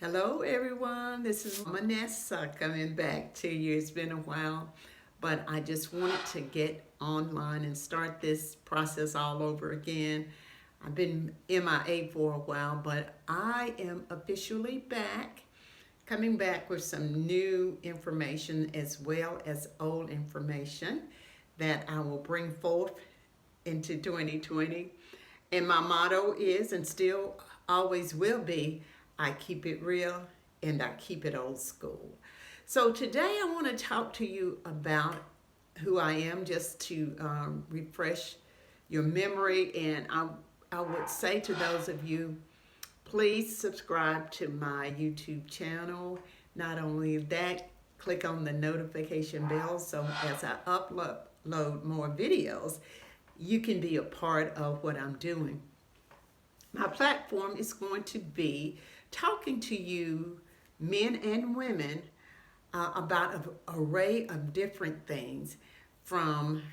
Hello, everyone. This is Manessa coming back to you. It's been a while, but I just wanted to get online and start this process all over again. I've been MIA for a while, but I am officially back, coming back with some new information as well as old information that I will bring forth into 2020. And my motto is, and still always will be, I keep it real and I keep it old school. So today I want to talk to you about who I am, just to refresh your memory. And I would say to those of you, please subscribe to my YouTube channel. Not only that, click on the notification bell so as I upload more videos, you can be a part of what I'm doing. My platform is going to be talking to you, men and women, about an array of different things, from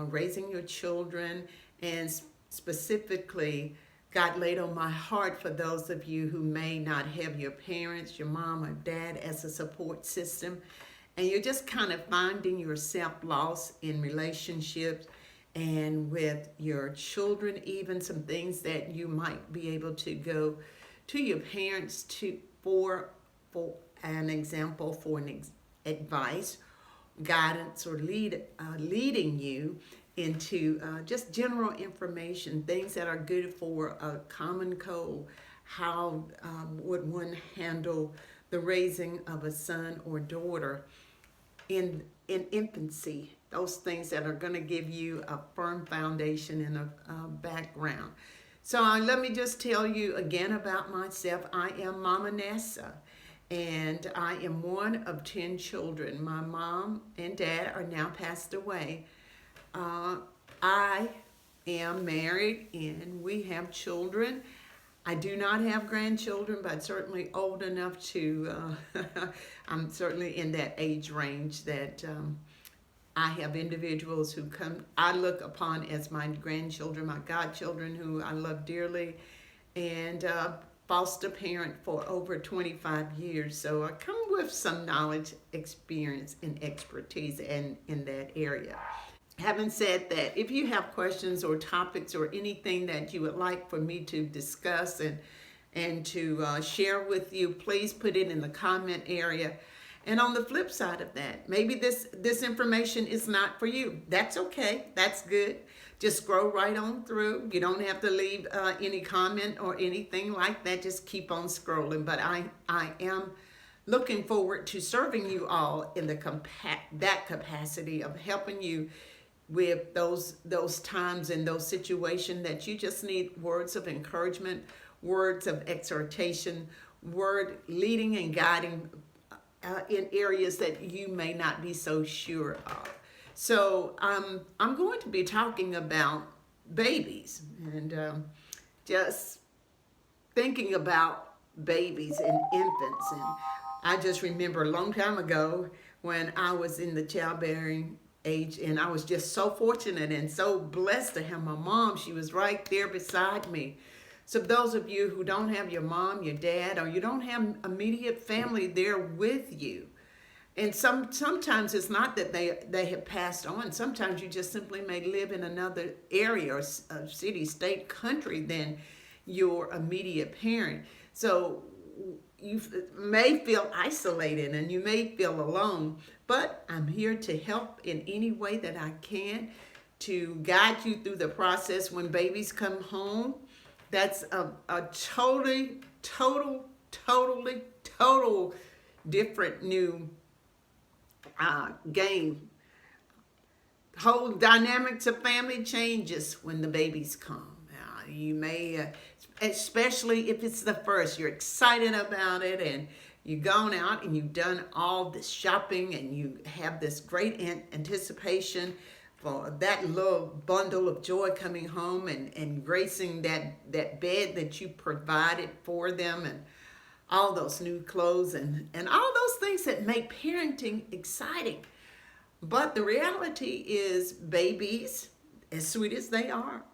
raising your children, and specifically, God laid on my heart for those of you who may not have your parents, your mom or dad as a support system, and you're just kind of finding yourself lost in relationships and with your children, even some things that you might be able to go to your parents for an example, for advice, guidance, or leading you into just general information, things that are good for a common goal. How would one handle the raising of a son or daughter in infancy? Those things that are going to give you a firm foundation and a background. So let me just tell you again about myself. I am Mama Nessa, and I am one of 10 children. My mom and dad are now passed away. I am married and we have children. I do not have grandchildren, but certainly old enough to, I'm certainly in that age range that I have individuals who I look upon as my grandchildren, my godchildren, who I love dearly, and foster parent for over 25 years. So I come with some knowledge, experience, and expertise in that area. Having said that, if you have questions or topics or anything that you would like for me to discuss and to share with you, please put it in the comment area. And on the flip side of that, maybe this information is not for you. That's okay. That's good. Just scroll right on through. You don't have to leave any comment or anything like that. Just keep on scrolling. But I am looking forward to serving you all in that capacity of helping you with those times and those situations that you just need words of encouragement, words of exhortation, word leading and guiding in areas that you may not be so sure of. So I'm going to be talking about babies and just thinking about babies and infants. And I just remember a long time ago when I was in the childbearing age, and I was just so fortunate and so blessed to have my mom. She was right there beside me. So those of you who don't have your mom, your dad, or you don't have immediate family there with you, and sometimes it's not that they have passed on. Sometimes you just simply may live in another area or city, state, country than your immediate parent. So you may feel isolated and you may feel alone, but I'm here to help in any way that I can to guide you through the process when babies come home. That's a totally different new game. Whole dynamics of family changes when the babies come. You may, especially if it's the first, you're excited about it and you've gone out and you've done all this shopping and you have this great anticipation for that little bundle of joy coming home and gracing that bed that you provided for them, and all those new clothes and all those things that make parenting exciting. But the reality is, babies, as sweet as they are,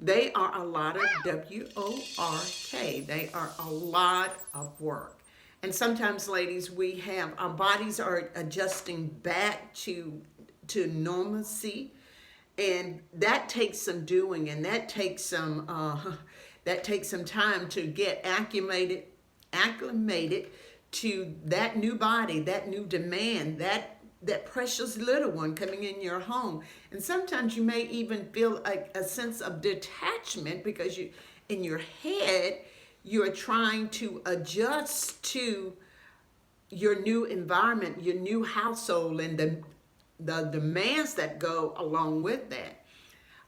They are a lot of W-O-R-K. They are a lot of work. And sometimes, ladies, our bodies are adjusting back to normalcy, and that takes some doing, and that takes some time to get acclimated to that new body, that new demand, that precious little one coming in your home. And sometimes you may even feel a sense of detachment because in your head you're trying to adjust to your new environment, your new household, and the demands that go along with that.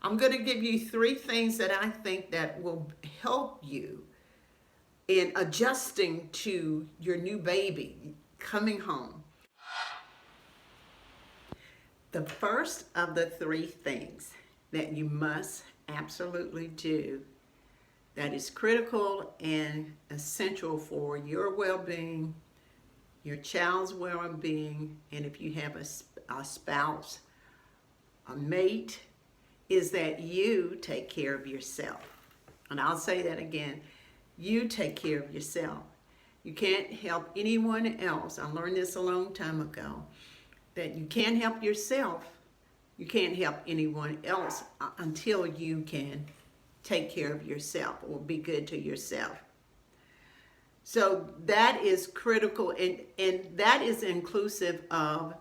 I'm going to give you 3 things that I think that will help you in adjusting to your new baby coming home. The first of the 3 things that you must absolutely do that is critical and essential for your well-being, your child's well-being, and if you have a spouse, a mate, is that you take care of yourself. And I'll say that again. You take care of yourself. You can't help anyone else. I learned this a long time ago, that you can't help yourself. You can't help anyone else until you can take care of yourself or be good to yourself. So that is critical, and that is inclusive of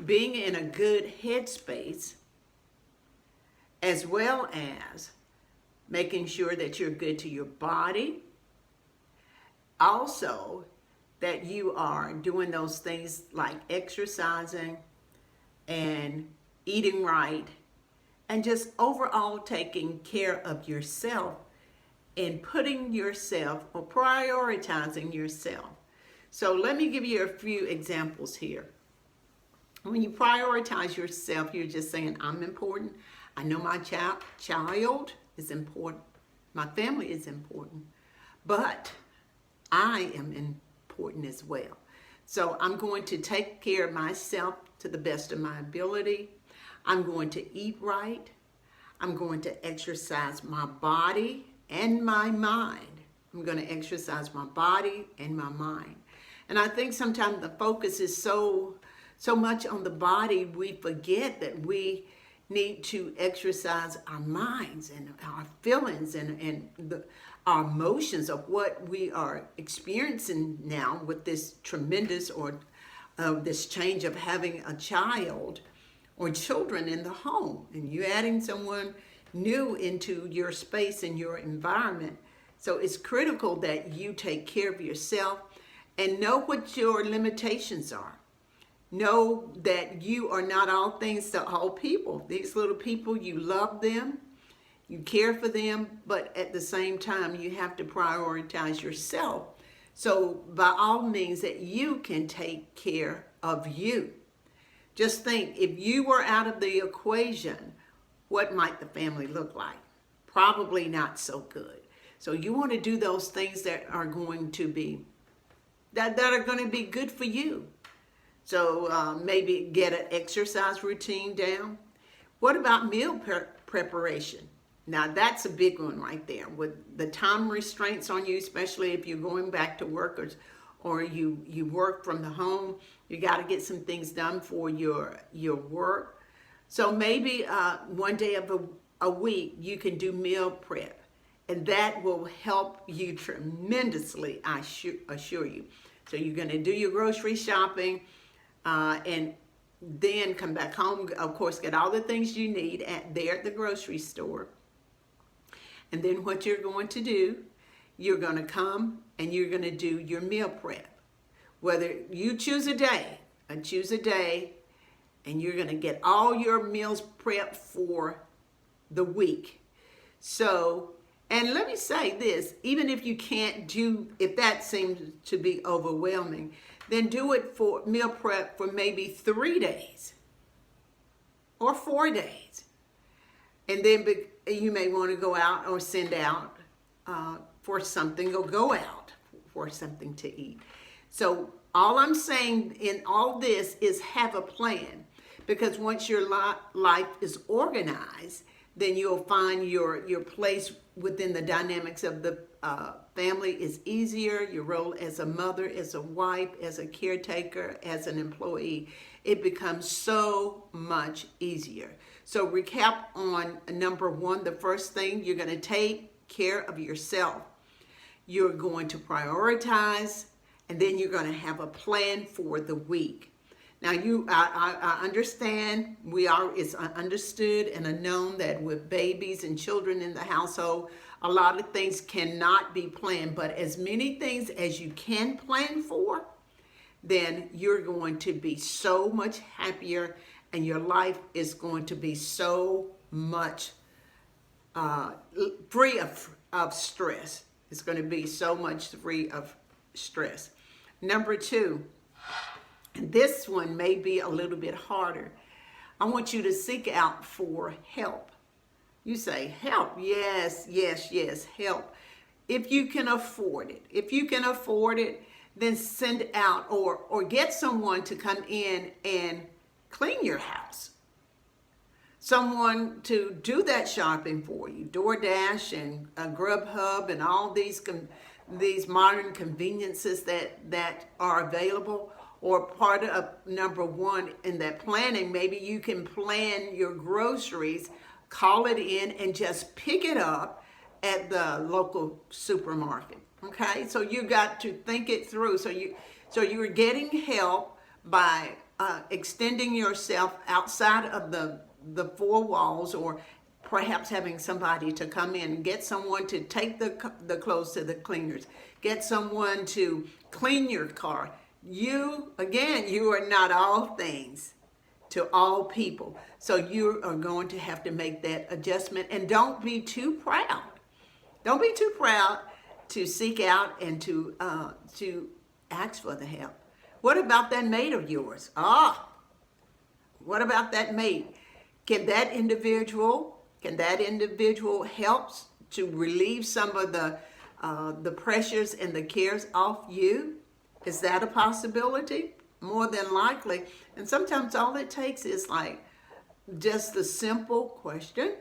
being in a good headspace, as well as making sure that you're good to your body. Also, that you are doing those things like exercising and eating right, and just overall taking care of yourself and putting yourself or prioritizing yourself. So let me give you a few examples here. When you prioritize yourself, you're just saying, I'm important. I know my child is important. My family is important. But I am important as well. So I'm going to take care of myself to the best of my ability. I'm going to eat right. I'm going to exercise my body and my mind. I'm going to exercise my body and my mind. And I think sometimes the focus is so much on the body, we forget that we need to exercise our minds and our feelings and our emotions of what we are experiencing now with this tremendous this change of having a child or children in the home, and you adding someone new into your space and your environment. So it's critical that you take care of yourself and know what your limitations are. Know that you are not all things to all people. These little people, you love them, you care for them, but at the same time, you have to prioritize yourself. So by all means that you can take care of you. Just think, if you were out of the equation, what might the family look like? Probably not so good. So you want to do those things that are going to be good for you. So maybe get an exercise routine down. What about meal preparation? Now that's a big one right there. With the time restraints on you, especially if you're going back to work or you work from the home, you got to get some things done for your work. So maybe one day of a week you can do meal prep, and that will help you tremendously, I assure you. So you're going to do your grocery shopping, and then come back home, of course, get all the things you need there at the grocery store. And then what you're going to do, you're going to come and you're going to do your meal prep. Whether you choose a day, and you're going to get all your meals prepped for the week. So, and let me say this, even if you can't if that seems to be overwhelming, then do it for meal prep for maybe 3 days or 4 days. And then you may want to go out or send out for something, or go out for something to eat. So all I'm saying in all this is have a plan, because once your life is organized, then you'll find your place within the dynamics of the family is easier. Your role as a mother, as a wife, as a caretaker, as an employee, it becomes so much easier. So recap on number one, the first thing, you're going to take care of yourself. You're going to prioritize, and then you're going to have a plan for the week. Now, I understand it's understood and a known that with babies and children in the household, a lot of things cannot be planned, but as many things as you can plan for, then you're going to be so much happier, and your life is going to be so much free of stress. It's going to be so much free of stress. Number two, and this one may be a little bit harder. I want you to seek out for help. You say, help. Yes, yes, yes, help. If you can afford it. If you can afford it, then send out or get someone to come in and clean your house. Someone to do that shopping for you. DoorDash and Grubhub and all these modern conveniences that are available. Or part of number one in that planning, maybe you can plan your groceries, call it in, and just pick it up at the local supermarket. Okay, so you got to think it through. So you're getting help by extending yourself outside of the four walls, or perhaps having somebody to come in and get someone to take the clothes to the cleaners, get someone to clean your car. You are not all things to all people. So you are going to have to make that adjustment, and don't be too proud. Don't be too proud to seek out and to ask for the help. What about that mate of yours? What about that mate? Can that individual help to relieve some of the pressures and the cares off you? Is that a possibility? More than likely. And sometimes all it takes is like just the simple question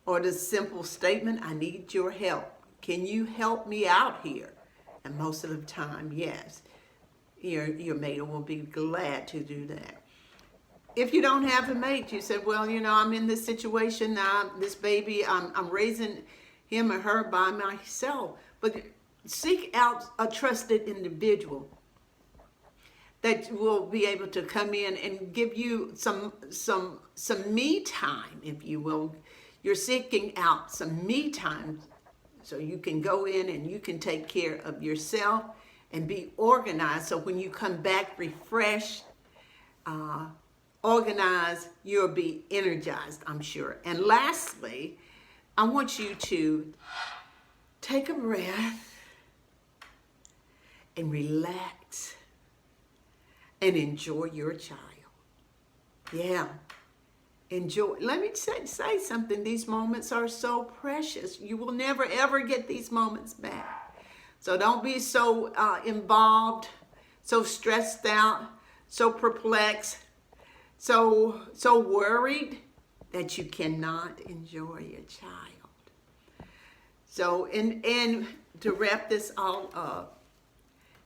or the simple statement, I need your help. Can you help me out here? And most of the time, yes, your mate will be glad to do that. If you don't have a mate, you said, well, I'm in this situation now, this baby, I'm raising him or her by myself. But seek out a trusted individual that will be able to come in and give you some me time, if you will. You're seeking out some me time so you can go in and you can take care of yourself and be organized. So when you come back refreshed, organized, you'll be energized, I'm sure. And lastly, I want you to take a breath and relax and enjoy your child. Yeah, enjoy. Let me say something. These moments are so precious. You will never, ever get these moments back. So don't be so involved, so stressed out, so perplexed, so worried that you cannot enjoy your child. So, and to wrap this all up,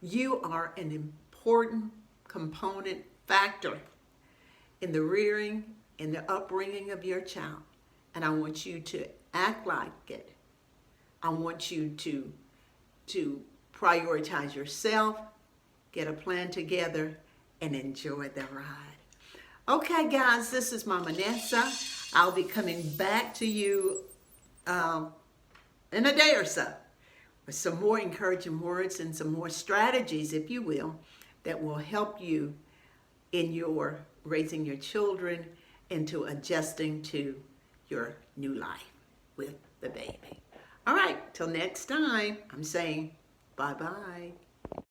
you are an important component factor in the rearing and the upbringing of your child. And I want you to act like it. I want you to prioritize yourself, get a plan together, and enjoy the ride. Okay, guys, this is Mama Nessa. I'll be coming back to you in a day or so with some more encouraging words and some more strategies, if you will, that will help you in your raising your children into adjusting to your new life with the baby. All right, till next time, I'm saying bye-bye.